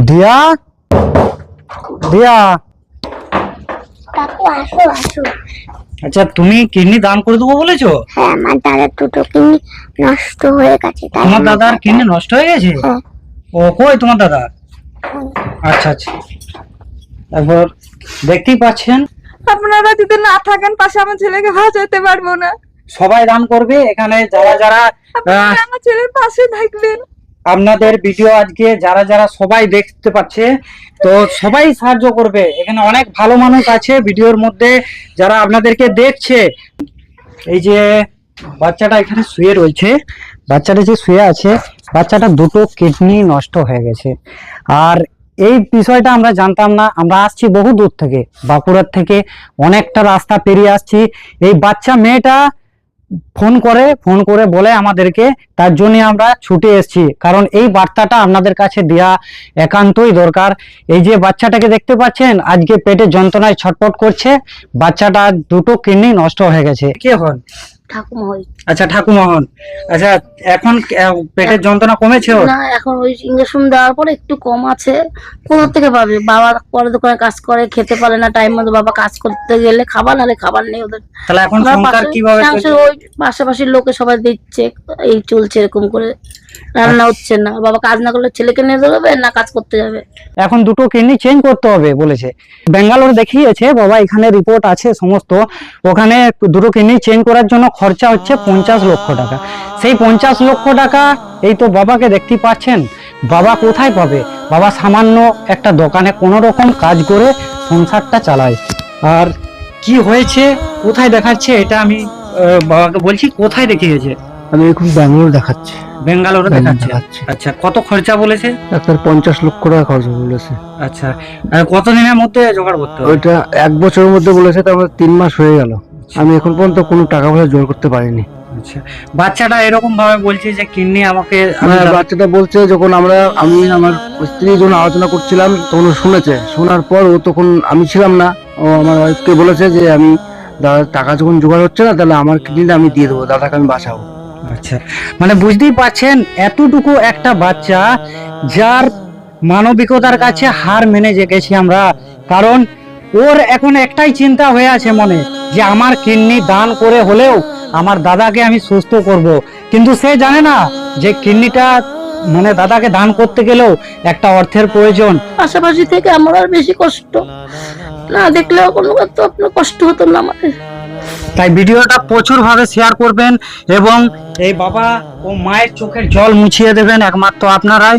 দিয়া দিয়া কাকু আসো আসো। আচ্ছা, তুমি কিডনি দান করে দেবো বলেছো? হ্যাঁ, আমার দাদার দুটো কিডনি নষ্ট হয়ে গেছে। তাই তোমার আমার দাদার কিডনি নষ্ট হয়ে গেছে? হ্যাঁ। ও কই তোমার দাদা? আচ্ছা আচ্ছা, তারপর দেখতেই পাচ্ছেন আপনারা যদি না থাকেন পাশে, আমার ছেলেকে বাঁচাতে পারবো না। সবাই দান করবে এখানে, যারা যারা আপনারা আমার ছেলের পাশে থাকবেন। আপনাদের ভিডিও আজকে যারা যারা সবাই দেখতে পাচ্ছে, তো সবাই সাহায্য করবে। এখানে অনেক ভালো মানুষ আছে ভিডিওর মধ্যে যারা আপনাদেরকে দেখছে। এই যে বাচ্চাটা এখানে শুয়ে রয়েছে, বাচ্চাটা যে শুয়ে আছে, বাচ্চাটা দুটো কিডনি নষ্ট হয়ে গেছে। আর এই বিষয়টা আমরা জানতাম না, আমরা আসছি বহু দূর থেকে, বাঁকুড়ার থেকে অনেকটা রাস্তা পেরিয়ে আসছি। এই বাচ্চা মেয়েটা ফোন করে বলে আমাদেরকে, তার জন্য আমরা ছুটে এসেছি, কারণ এই বার্তাটা আপনাদের কাছে দেওয়া একান্তই দরকার। এই যে বাচ্চাটাকে দেখতে পাচ্ছেন, আজকে পেটে যন্ত্রণায় ছটফট করছে, বাচ্চাটা দুটো কিডনি নষ্ট হয়ে গেছে। কে হন? ঠাকুমা হই। আচ্ছা, ঠাকুমা হন। আচ্ছা, এখন পেটের যন্ত্রণা কমেছে ওর? না, এখন ওই ইঞ্জেকশন দেওয়ার পরে একটু কম আছে। কোথা থেকে পাবে? বাবা পরে দোকানে কাজ করে, খেতে পারে না টাইম মতো। বাবা কাজ করতে গেলে খাবার, নাহলে খাবার নেই ওদের। তাহলে এখন সংসার কিভাবে চলছে? ওই পাশাপাশি লোকে সবাই দিচ্ছে, এই চলছে এরকম করে। রান্না হচ্ছে না, বাবা কাজ না করলে ছেলেকে নিয়ে বেরোবে না, কাজ করতে যাবে। এখন দুটো কিডনি চেঞ্জ করতে হবে বলেছে। ব্যাঙ্গালোর দেখিয়েছে বাবা, এখানে রিপোর্ট আছে সমস্ত। ওখানে দুটো কিডনি চেঞ্জ করার জন্য খরচা হচ্ছে 50 লক্ষ টাকা। সেই 50 লক্ষ টাকা এই তো বাবাকে দেখতে পাচ্ছেন, বাবা কোথায় পাবে? বাবা সামান্য একটা দোকানে কোনো রকম কাজ করে সংসারটা চালায়। আর কি হয়েছে, কোথায় দেখাচ্ছে, এটা আমি বাবাকে বলছি। কোথায় দেখিয়েছে? আমি এখন ব্যাঙ্গালোর দেখাচ্ছি। বেঙ্গালোরে দেখাচ্ছে। দেখাচ্ছি। আচ্ছা, কত খরচা বলেছে? ডাক্তার 50 লক্ষ টাকা খরচ বলেছে। আচ্ছা, আর কতদিনের মধ্যে জোগাড় করতে হবে? ওইটা 1 বছরের মধ্যে বলেছে, তারপরে 3 মাস হয়ে গেল। আমি এখন পর্যন্ত কোনো টাকা পয়সা জোর করতে পারিনি। আচ্ছা, বাচ্চাটা এরকম ভাবে বলছে যে কিডনি আমাকে বাচ্চাটা বলছে, যখন আমি আমার স্ত্রী যখন আলোচনা করছিলাম তখন ও শুনেছে। শোনার পর ও তখন, আমি ছিলাম না, ও আমার ওয়াইফকে বলেছে যে আমি দাদার টাকা যখন জোগাড় হচ্ছে না, তাহলে আমার কিডনিটা আমি দিয়ে দেবো, দাদাকে আমি বাঁচাবো। আচ্ছা, মানে বুঝতেই পারছেন, এতটুকু একটা বাচ্চা যার মানবিকতার কাছে হার মেনে গেছি আমরা। কারণ ওর এখন একটাই চিন্তা হয়ে আছে মনে, যে আমার কিডনি দান করে হলেও আমার দাদাকে আমি সুস্থ করব। কিন্তু সে জানে না যে কিডনিটা মানে দাদাকে দান করতে গেলেও একটা অর্থের প্রয়োজন। পাশাপাশি থেকে আমার আর বেশি কষ্ট না দেখলেও কোনো তো আপনার কষ্ট হতো না আমাদের। তাই ভিডিওটা প্রচুর ভাবে শেয়ার করবেন, এবং এই বাবা ও মায়ের চোখের জল মুছিয়ে দেবেন একমাত্র আপনারাই।